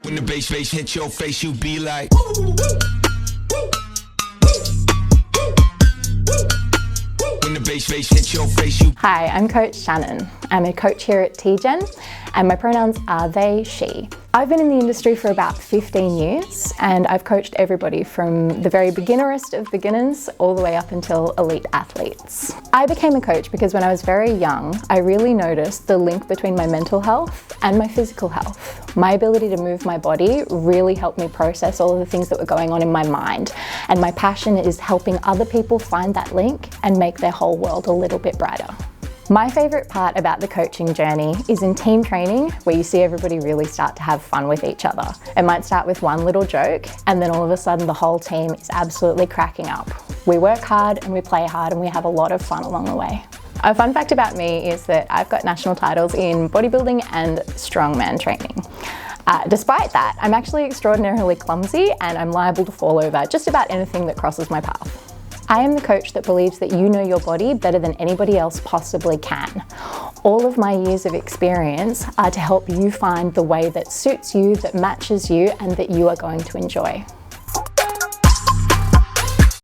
When the bass hit your face, you be like. When the bass hit your face, you. Hi, I'm Coach Shannon. I'm a coach here at TGen, and my pronouns are they, she. I've been in the industry for about 15 years, and I've coached everybody from the very beginnerest of beginners all the way up until elite athletes. I became a coach because when I was very young, I really noticed the link between my mental health and my physical health. My ability to move my body really helped me process all of the things that were going on in my mind, and my passion is helping other people find that link and make their whole world a little bit brighter. My favourite part about the coaching journey is in team training, where you see everybody really start to have fun with each other. It might start with one little joke, and then all of a sudden the whole team is absolutely cracking up. We work hard and we play hard and we have a lot of fun along the way. A fun fact about me is that I've got national titles in bodybuilding and strongman training. Despite that, I'm actually extraordinarily clumsy and I'm liable to fall over just about anything that crosses my path. I am the coach that believes that you know your body better than anybody else possibly can. All of my years of experience are to help you find the way that suits you, that matches you, and that you are going to enjoy.